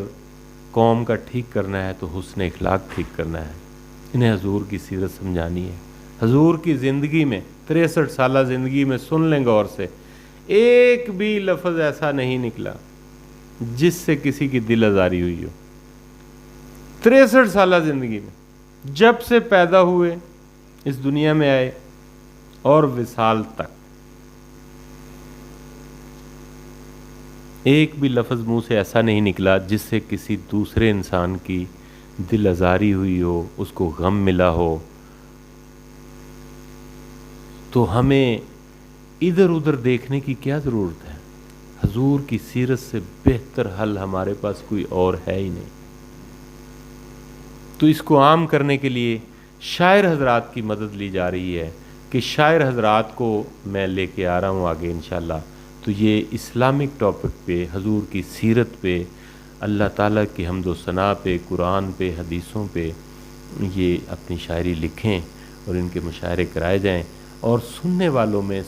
قوم کا ٹھیک کرنا ہے تو حسن اخلاق ٹھیک کرنا ہے، انہیں حضور کی سیرت سمجھانی ہے۔ حضور کی زندگی میں 63 سالہ زندگی میں سن لیں غور سے، ایک بھی لفظ ایسا نہیں نکلا جس سے کسی کی دل آزاری ہوئی ہو۔ 63 سالہ زندگی میں، جب سے پیدا ہوئے اس دنیا میں آئے اور وصال تک، ایک بھی لفظ منہ سے ایسا نہیں نکلا جس سے کسی دوسرے انسان کی دل آزاری ہوئی ہو، اس کو غم ملا ہو۔ تو ہمیں ادھر ادھر دیکھنے کی کیا ضرورت ہے؟ حضور کی سیرت سے بہتر حل ہمارے پاس کوئی اور ہے ہی نہیں۔ تو اس کو عام کرنے کے لیے شاعر حضرات کی مدد لی جا رہی ہے کہ شاعر حضرات کو میں لے کے آ رہا ہوں آگے انشاءاللہ، تو یہ اسلامک ٹاپک پہ، حضور کی سیرت پہ، اللہ تعالیٰ کی حمد و ثنا پہ، قرآن پہ، حدیثوں پہ یہ اپنی شاعری لکھیں اور ان کے مشاعرے کرائے جائیں، اور سننے والوں میں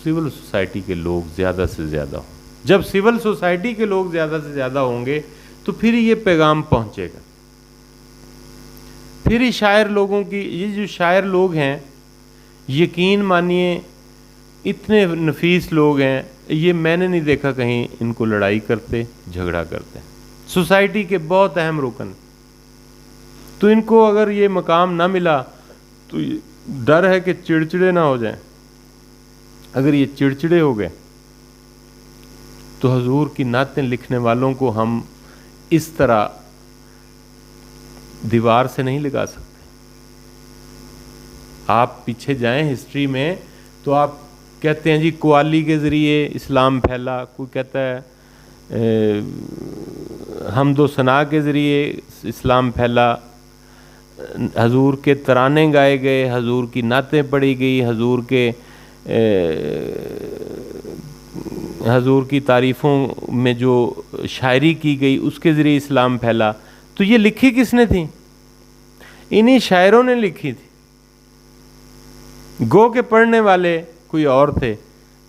سول سوسائٹی کے لوگ زیادہ سے زیادہ ہوں۔ جب سول سوسائٹی کے لوگ زیادہ سے زیادہ ہوں گے تو پھر یہ پیغام پہنچے گا، پھر ہی شاعر لوگوں کی، یہ جو شاعر لوگ ہیں یقین مانیے اتنے نفیس لوگ ہیں، یہ میں نے نہیں دیکھا کہیں ان کو لڑائی کرتے، جھگڑا کرتے، سوسائٹی کے بہت اہم رکن۔ تو ان کو اگر یہ مقام نہ ملا تو ڈر ہے کہ چڑچڑے نہ ہو جائیں۔ اگر یہ چڑچڑے ہو گئے تو حضور کی نعتیں لکھنے والوں کو ہم اس طرح دیوار سے نہیں لگا سکتے. آپ پیچھے جائیں ہسٹری میں تو آپ کہتے ہیں جی قوالی کے ذریعے اسلام پھیلا, کوئی کہتا ہے حمد و ثنا کے ذریعے اسلام پھیلا, حضور کے ترانے گائے گئے, حضور کی نعتیں پڑھی گئی, حضور کی تعریفوں میں جو شاعری کی گئی اس کے ذریعے اسلام پھیلا. تو یہ لکھی کس نے تھی؟ انہی شاعروں نے لکھی تھی. گو کے پڑھنے والے کوئی اور تھے,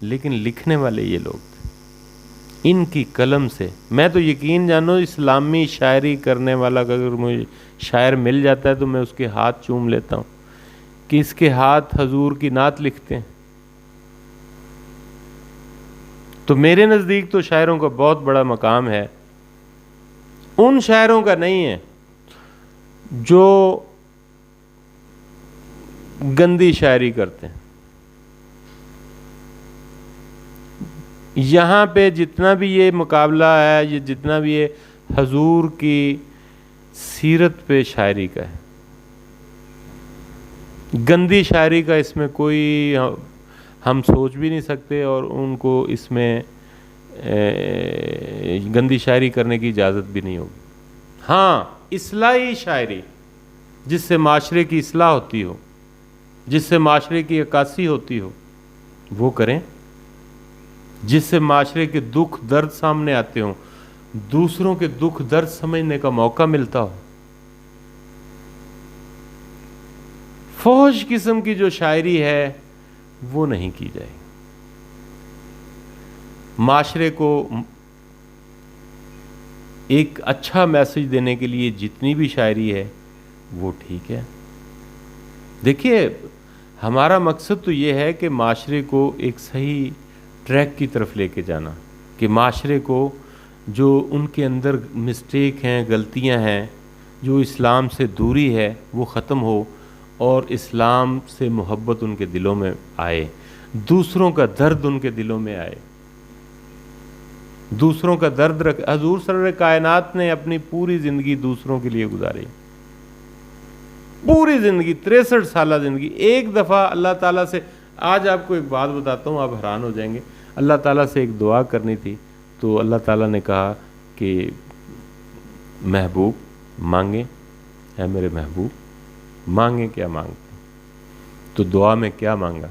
لیکن لکھنے والے یہ لوگ تھے. ان کی قلم سے میں تو یقین جانو اسلامی شاعری کرنے والا اگر مجھے شاعر مل جاتا ہے تو میں اس کے ہاتھ چوم لیتا ہوں کہ اس کے ہاتھ حضور کی نعت لکھتے ہیں. تو میرے نزدیک تو شاعروں کا بہت بڑا مقام ہے. ان شاعروں کا نہیں ہے جو گندی شاعری کرتے ہیں. یہاں پہ جتنا بھی یہ مقابلہ ہے, یہ جتنا بھی یہ حضور کی سیرت پہ شاعری کا ہے, گندی شاعری کا اس میں کوئی ہم سوچ بھی نہیں سکتے, اور ان کو اس میں گندی شاعری کرنے کی اجازت بھی نہیں ہوگی. ہاں, اصلاحی شاعری جس سے معاشرے کی اصلاح ہوتی ہو, جس سے معاشرے کی عکاسی ہوتی ہو, وہ کریں. جس سے معاشرے کے دکھ درد سامنے آتے ہوں, دوسروں کے دکھ درد سمجھنے کا موقع ملتا ہو. فحش قسم کی جو شاعری ہے وہ نہیں کی جائے. معاشرے کو ایک اچھا میسج دینے کے لیے جتنی بھی شاعری ہے وہ ٹھیک ہے. دیکھیے, ہمارا مقصد تو یہ ہے کہ معاشرے کو ایک صحیح ٹریک کی طرف لے کے جانا, کہ معاشرے کو جو ان کے اندر مسٹیک ہیں, غلطیاں ہیں, جو اسلام سے دوری ہے وہ ختم ہو, اور اسلام سے محبت ان کے دلوں میں آئے, دوسروں کا درد ان کے دلوں میں آئے, دوسروں کا درد حضور سرور کائنات نے اپنی پوری زندگی دوسروں کے لیے گزاری, پوری زندگی 63 سالہ زندگی. ایک دفعہ اللہ تعالیٰ سے, آج آپ کو ایک بات بتاتا ہوں, آپ حیران ہو جائیں گے. اللہ تعالیٰ سے ایک دعا کرنی تھی تو اللہ تعالیٰ نے کہا کہ محبوب مانگے, اے میرے محبوب مانگے کیا مانگتے. تو دعا میں کیا مانگا؟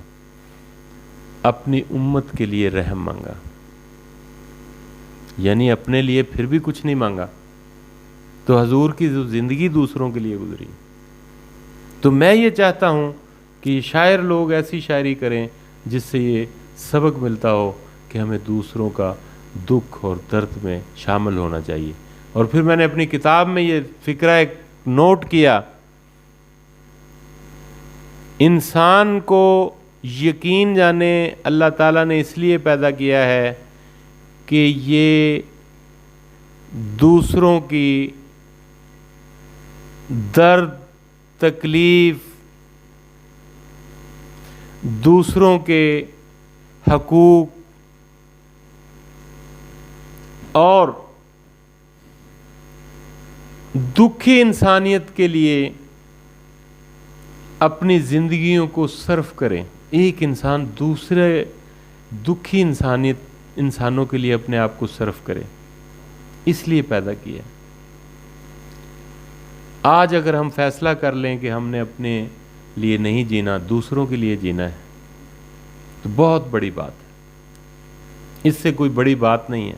اپنی امت کے لیے رحم مانگا, یعنی اپنے لیے پھر بھی کچھ نہیں مانگا. تو حضور کی جو زندگی دوسروں کے لیے گزری. تو میں یہ چاہتا ہوں کہ شاعر لوگ ایسی شاعری کریں جس سے یہ سبق ملتا ہو کہ ہمیں دوسروں کا دکھ اور درد میں شامل ہونا چاہیے. اور پھر میں نے اپنی کتاب میں یہ فکرہ ایک نوٹ کیا, انسان کو یقین جانے اللہ تعالیٰ نے اس لیے پیدا کیا ہے کہ یہ دوسروں کی درد, تکلیف, دوسروں کے حقوق اور دکھی انسانیت کے لیے اپنی زندگیوں کو صرف کریں. ایک انسان دوسرے دکھی انسانوں کے لیے اپنے آپ کو صرف کرے, اس لیے پیدا کیا. آج اگر ہم فیصلہ کر لیں کہ ہم نے اپنے لیے نہیں جینا, دوسروں کے لیے جینا ہے, تو بہت بڑی بات ہے. اس سے کوئی بڑی بات نہیں ہے.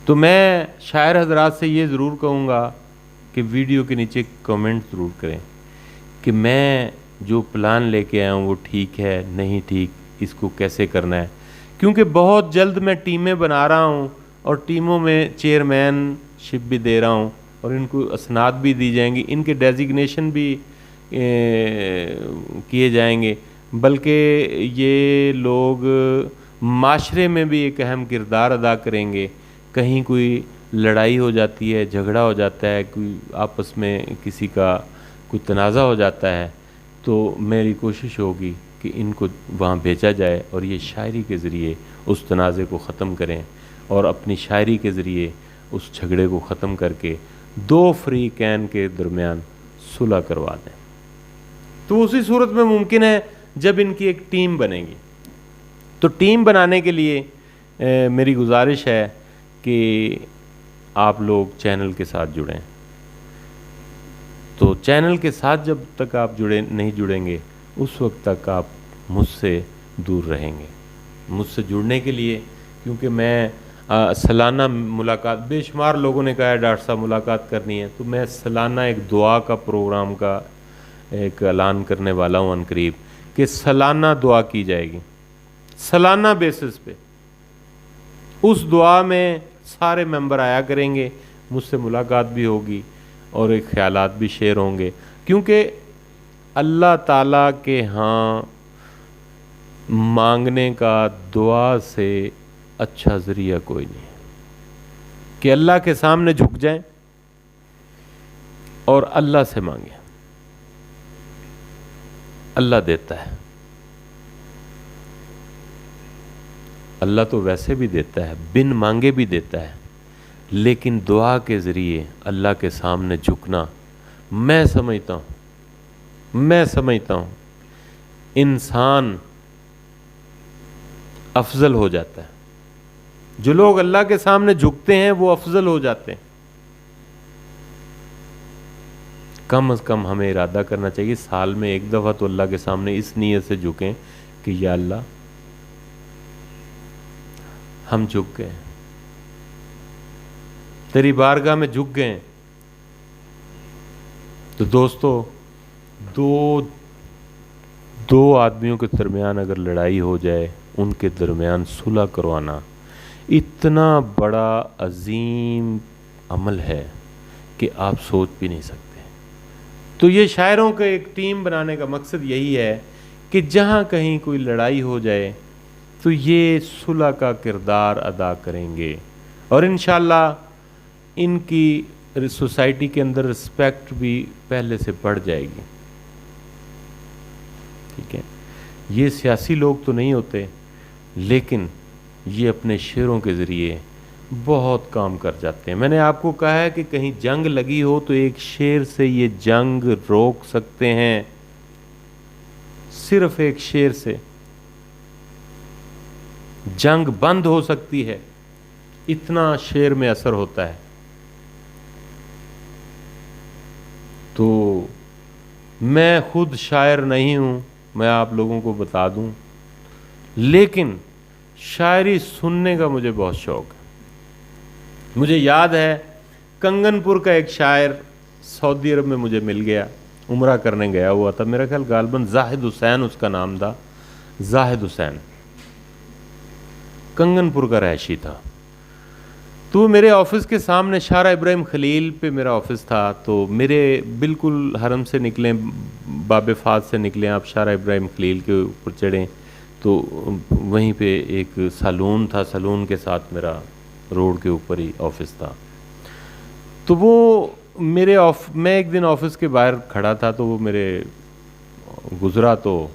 تو میں شاعر حضرات سے یہ ضرور کہوں گا کہ ویڈیو کے نیچے کمنٹ ضرور کریں کہ میں جو پلان لے کے آیا ہوں وہ ٹھیک ہے نہیں ٹھیک, اس کو کیسے کرنا ہے. کیونکہ بہت جلد میں ٹیمیں بنا رہا ہوں اور ٹیموں میں چیئرمین شپ بھی دے رہا ہوں, اور ان کو اسناد بھی دی جائیں گی, ان کے ڈیزگنیشن بھی کیے جائیں گے. بلکہ یہ لوگ معاشرے میں بھی ایک اہم کردار ادا کریں گے. کہیں کوئی لڑائی ہو جاتی ہے, جھگڑا ہو جاتا ہے, کوئی آپس میں کسی کا کوئی تنازع ہو جاتا ہے, تو میری کوشش ہوگی کہ ان کو وہاں بھیجا جائے اور یہ شاعری کے ذریعے اس تنازع کو ختم کریں, اور اپنی شاعری کے ذریعے اس جھگڑے کو ختم کر کے دو فریقین کے درمیان صلح کروا دیں. تو اسی صورت میں ممکن ہے جب ان کی ایک ٹیم بنے گی. تو ٹیم بنانے کے لیے میری گزارش ہے کہ آپ لوگ چینل کے ساتھ جڑیں. تو چینل کے ساتھ جب تک آپ نہیں جڑیں گے اس وقت تک آپ مجھ سے دور رہیں گے. مجھ سے جڑنے کے لیے، کیونکہ میں سالانہ ملاقات، بے شمار لوگوں نے کہا ہے ڈاکٹر صاحب ملاقات کرنی ہے، تو میں سالانہ ایک دعا کا پروگرام کا ایک اعلان کرنے والا ہوں ان قریب، کہ سالانہ دعا کی جائے گی، سالانہ بیسس پہ. اس دعا میں سارے ممبر آیا کریں گے، مجھ سے ملاقات بھی ہوگی اور ایک خیالات بھی شیئر ہوں گے. کیونکہ اللہ تعالیٰ کے ہاں مانگنے کا دعا سے اچھا ذریعہ کوئی نہیں ہے کہ اللہ کے سامنے جھک جائیں اور اللہ سے مانگیں. اللہ دیتا ہے، اللہ تو ویسے بھی دیتا ہے، بن مانگے بھی دیتا ہے، لیکن دعا کے ذریعے اللہ کے سامنے جھکنا میں سمجھتا ہوں انسان افضل ہو جاتا ہے. جو لوگ اللہ کے سامنے جھکتے ہیں وہ افضل ہو جاتے ہیں. کم از کم ہمیں ارادہ کرنا چاہیے سال میں ایک دفعہ تو اللہ کے سامنے اس نیت سے جھکیں کہ یا اللہ ہم جھک گئے، تیری بارگاہ میں جھک گئے. تو دوستو، دو آدمیوں کے درمیان اگر لڑائی ہو جائے، ان کے درمیان صلح کروانا اتنا بڑا عظیم عمل ہے کہ آپ سوچ بھی نہیں سکتے. تو یہ شاعروں کے ایک ٹیم بنانے کا مقصد یہی ہے کہ جہاں کہیں کوئی لڑائی ہو جائے تو یہ صلح کا کردار ادا کریں گے، اور انشاءاللہ ان کی سوسائٹی کے اندر رسپیکٹ بھی پہلے سے بڑھ جائے گی. ٹھیک ہے، یہ سیاسی لوگ تو نہیں ہوتے، لیکن یہ اپنے شعروں کے ذریعے بہت کام کر جاتے ہیں. میں نے آپ کو کہا ہے کہ کہیں جنگ لگی ہو تو ایک شعر سے یہ جنگ روک سکتے ہیں، صرف ایک شعر سے جنگ بند ہو سکتی ہے، اتنا شعر میں اثر ہوتا ہے. تو میں خود شاعر نہیں ہوں، میں آپ لوگوں کو بتا دوں، لیکن شاعری سننے کا مجھے بہت شوق ہے. مجھے یاد ہے کنگن پور کا ایک شاعر سعودی عرب میں مجھے مل گیا، عمرہ کرنے گیا ہوا تھا، میرا خیال غالباً زاہد حسین اس کا نام تھا. زاہد حسین کنگن پور کا رہائشی تھا. تو میرے آفس کے سامنے شارع ابراہیم خلیل پہ میرا آفس تھا. تو میرے بالکل حرم سے نکلیں، باب فاض سے نکلیں، آپ شارع ابراہیم خلیل کے اوپر چڑھیں تو وہیں پہ ایک سالون تھا، سالون کے ساتھ میرا روڈ کے اوپر ہی آفس تھا. تو وہ میں ایک دن آفس کے باہر کھڑا تھا، تو وہ میرے گزرا، تو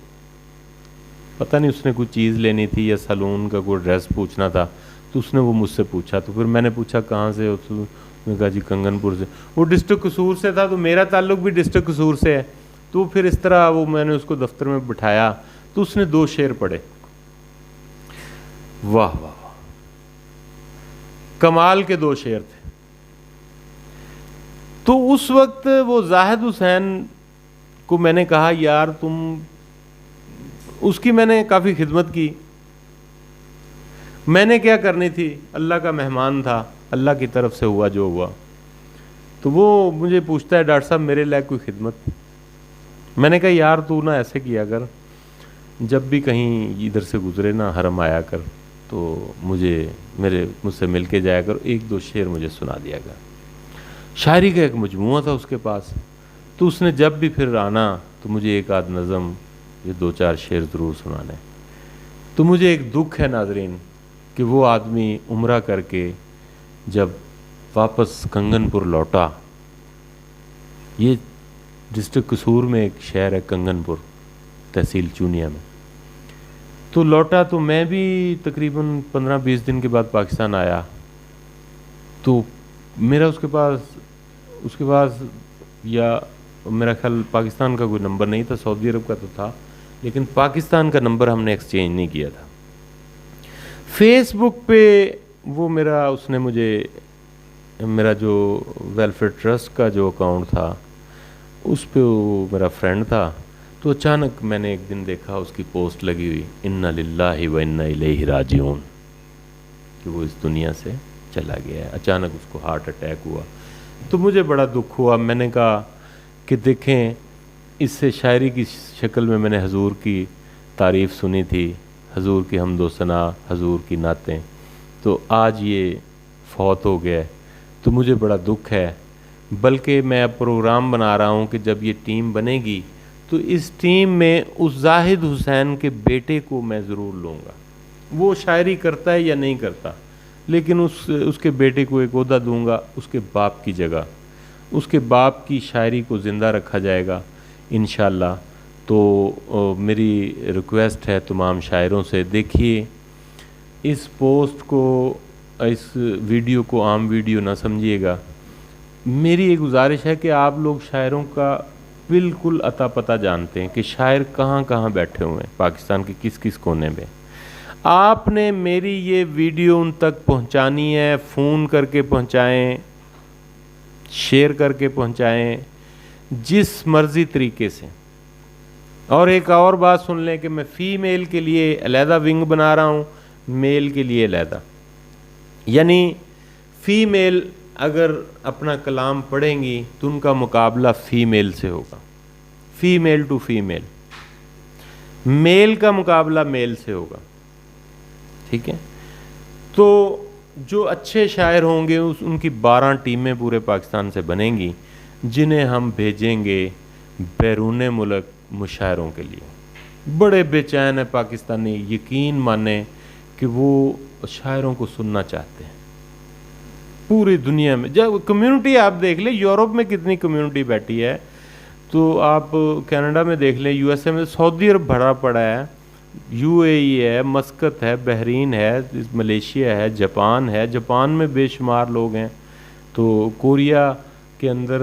پتہ نہیں اس نے کوئی چیز لینی تھی یا سالون کا کوئی ایڈریس پوچھنا تھا. تو اس نے وہ مجھ سے پوچھا، تو پھر میں نے پوچھا کہاں سے ہو؟ تو نے کہا جی کنگن پور سے. وہ ڈسٹرکٹ قصور سے تھا، تو میرا تعلق بھی ڈسٹرکٹ قصور سے ہے. تو پھر اس طرح وہ میں نے اس کو دفتر میں بٹھایا، تو اس نے 2 شعر پڑھے. واہ واہ واہ، کمال کے 2 شعر تھے. تو اس وقت وہ زاہد حسین کو میں نے کہا یار اس کی میں نے کافی خدمت کی، میں نے کیا کرنی تھی، اللہ کا مہمان تھا، اللہ کی طرف سے ہوا جو ہوا. تو وہ مجھے پوچھتا ہے ڈاکٹر صاحب میرے لائق کوئی خدمت؟ میں نے کہا یار تو نہ ایسے کیا کر، جب بھی کہیں ادھر سے گزرے نا حرم آیا کر تو مجھ سے مل کے جایا کر، 1-2 شعر مجھے سنا دیا کر. شاعری کا ایک مجموعہ تھا اس کے پاس. تو اس نے جب بھی پھر آنا تو مجھے 1-8 نظم، یہ 2-4 شعر ضرور سنانے. تو مجھے ایک دکھ ہے ناظرین کہ وہ آدمی عمرہ کر کے جب واپس کنگن پور لوٹا، یہ ڈسٹرکٹ قصور میں ایک شہر ہے کنگن پور، تحصیل چونیا میں. تو لوٹا تو میں بھی تقریباً 15-20 دن کے بعد پاکستان آیا. تو میرا اس کے پاس اس کے بعد یا میرا خیال پاکستان کا کوئی نمبر نہیں تھا، سعودی عرب کا تو تھا، لیکن پاکستان کا نمبر ہم نے ایکسچینج نہیں کیا تھا۔ فیس بک پہ وہ اس نے مجھے میرا جو ویلفیئر ٹرسٹ کا جو اکاؤنٹ تھا اس پہ وہ میرا فرینڈ تھا، تو اچانک میں نے ایک دن دیکھا اس کی پوسٹ لگی ہوئی انا للہ و انا الیہ راجعون، کہ وہ اس دنیا سے چلا گیا ہے، اچانک اس کو ہارٹ اٹیک ہوا۔ تو مجھے بڑا دکھ ہوا، میں نے کہا کہ دیکھیں اس سے شاعری کی شکل میں نے حضور کی تعریف سنی تھی، حضور کی حمد و ثنا، حضور کی نعتیں، تو آج یہ فوت ہو گیا ہے، تو مجھے بڑا دکھ ہے۔ بلکہ میں اب پروگرام بنا رہا ہوں کہ جب یہ ٹیم بنے گی تو اس ٹیم میں اس زاہد حسین کے بیٹے کو میں ضرور لوں گا، وہ شاعری کرتا ہے یا نہیں کرتا، لیکن اس کے بیٹے کو ایک عہدہ دوں گا، اس کے باپ کی جگہ، اس کے باپ کی شاعری کو زندہ رکھا جائے گا انشاءاللہ۔ تو میری ریکویسٹ ہے تمام شاعروں سے، دیکھیے اس پوسٹ کو، اس ویڈیو کو عام ویڈیو نہ سمجھیے گا، میری ایک گزارش ہے کہ آپ لوگ شاعروں کا بالکل عطا پتہ جانتے ہیں کہ شاعر کہاں کہاں بیٹھے ہوئے ہیں، پاکستان کے کس کس کونے میں۔ آپ نے میری یہ ویڈیو ان تک پہنچانی ہے، فون کر کے پہنچائیں، شیئر کر کے پہنچائیں، جس مرضی طریقے سے۔ اور ایک اور بات سن لیں کہ میں فیمیل کے لیے علیحدہ ونگ بنا رہا ہوں، میل کے لیے علیحدہ، یعنی فیمیل اگر اپنا کلام پڑھیں گی تو ان کا مقابلہ فیمیل سے ہوگا، فیمیل ٹو فیمیل، میل کا مقابلہ میل سے ہوگا، ٹھیک ہے۔ تو جو اچھے شاعر ہوں گے ان کی 12 ٹیمیں پورے پاکستان سے بنیں گی، جنہیں ہم بھیجیں گے بیرون ملک مشاعروں کے لیے۔ بڑے بے چین ہیں پاکستانی، یقین مانیں کہ وہ شاعروں کو سننا چاہتے ہیں پوری دنیا میں۔ جب کمیونٹی آپ دیکھ لیں، یورپ میں کتنی کمیونٹی بیٹھی ہے، تو آپ کینیڈا میں دیکھ لیں، یو ایس اے میں، سعودی عرب بھرا پڑا ہے، یو اے ای ہے، مسقط ہے، بحرین ہے، ملیشیا ہے، جاپان میں بے شمار لوگ ہیں، تو کوریا کے اندر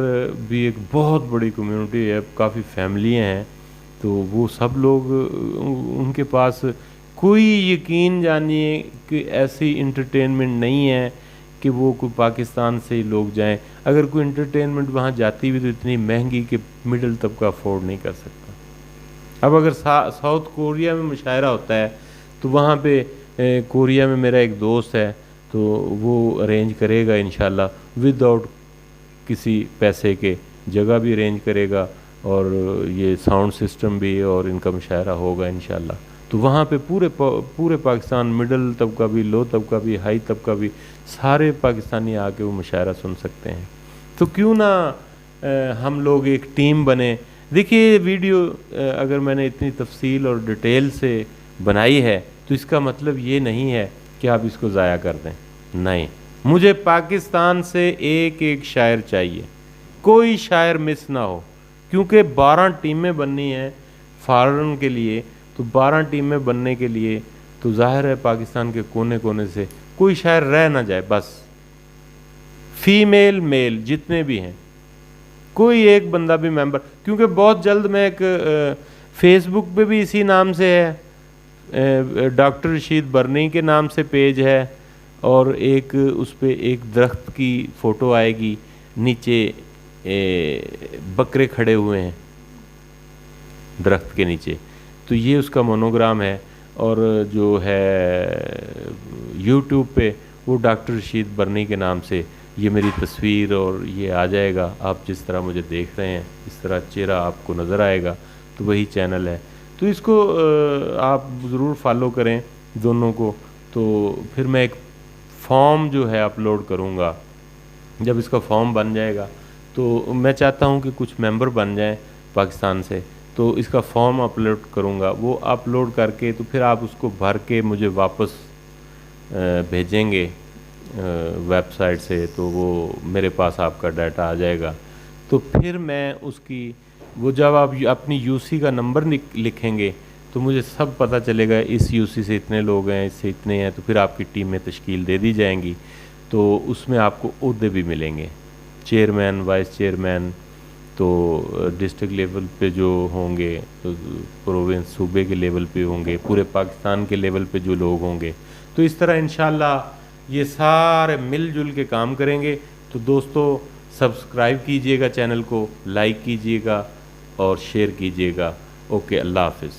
بھی ایک بہت بڑی کمیونٹی ہے، کافی فیملیاں ہیں، تو وہ سب لوگ ان کے پاس کوئی یقین جانیے کہ ایسی انٹرٹینمنٹ نہیں ہے کہ وہ کوئی پاکستان سے ہی لوگ جائیں۔ اگر کوئی انٹرٹینمنٹ وہاں جاتی بھی تو اتنی مہنگی کہ مڈل طبقہ افورڈ نہیں کر سکتا۔ اب اگر ساؤتھ کوریا میں مشاعرہ ہوتا ہے تو وہاں پہ کوریا میں میرا ایک دوست ہے، تو وہ ارینج کرے گا انشاءاللہ ود آؤٹ کسی پیسے کے، جگہ بھی ارینج کرے گا اور یہ ساؤنڈ سسٹم بھی، اور ان کا مشاعرہ ہوگا انشاءاللہ۔ تو وہاں پہ پورے پاکستان، مڈل طبقہ بھی، لو طبقہ بھی، ہائی طبقہ بھی، سارے پاکستانی آ کے وہ مشاعرہ سن سکتے ہیں۔ تو کیوں نہ ہم لوگ ایک ٹیم بنے۔ دیکھیے ویڈیو اگر میں نے اتنی تفصیل اور ڈیٹیل سے بنائی ہے تو اس کا مطلب یہ نہیں ہے کہ آپ اس کو ضائع کر دیں، نہیں، مجھے پاکستان سے ایک شاعر چاہیے، کوئی شاعر مس نہ ہو، کیونکہ 12 ٹیمیں بننی ہیں فارن کے لیے، تو 12 ٹیمیں بننے کے لیے تو ظاہر ہے پاکستان کے کونے کونے سے کوئی شاعر رہ نہ جائے، بس فیمیل میل جتنے بھی ہیں، کوئی ایک بندہ بھی ممبر، کیونکہ بہت جلد میں ایک فیس بک پہ بھی اسی نام سے ہے، ڈاکٹر رشید برنی کے نام سے پیج ہے، اور ایک اس پہ ایک درخت کی فوٹو آئے گی، نیچے بکرے کھڑے ہوئے ہیں درخت کے نیچے، تو یہ اس کا مونوگرام ہے، اور جو ہے یوٹیوب پہ وہ ڈاکٹر رشید برنی کے نام سے یہ میری تصویر اور یہ آ جائے گا، آپ جس طرح مجھے دیکھ رہے ہیں اس طرح چہرہ آپ کو نظر آئے گا، تو وہی چینل ہے، تو اس کو آپ ضرور فالو کریں دونوں کو۔ تو پھر میں ایک فارم جو ہے اپلوڈ کروں گا، جب اس کا فارم بن جائے گا تو میں چاہتا ہوں کہ کچھ ممبر بن جائیں پاکستان سے، تو اس کا فارم اپلوڈ کروں گا، وہ اپلوڈ کر کے تو پھر آپ اس کو بھر کے مجھے واپس بھیجیں گے ویب سائٹ سے، تو وہ میرے پاس آپ کا ڈیٹا آ جائے گا، تو پھر میں اس کی وہ جب آپ اپنی یو سی کا نمبر لکھیں گے تو مجھے سب پتہ چلے گا اس یو سی سے اتنے لوگ ہیں، اس سے اتنے ہیں، تو پھر آپ کی ٹیم میں تشکیل دے دی جائیں گی، تو اس میں آپ کو عہدے بھی ملیں گے، چیئرمین وائس چیئرمین تو ڈسٹرکٹ لیول پہ جو ہوں گے، پروونس صوبے کے لیول پہ ہوں گے، پورے پاکستان کے لیول پہ جو لوگ ہوں گے، تو اس طرح انشاءاللہ یہ سارے مل جل کے کام کریں گے. تو دوستو سبسکرائب کیجئے گا چینل کو، لائک کیجئے گا اور شیئر کیجئے گا. اوکے، اللہ حافظ.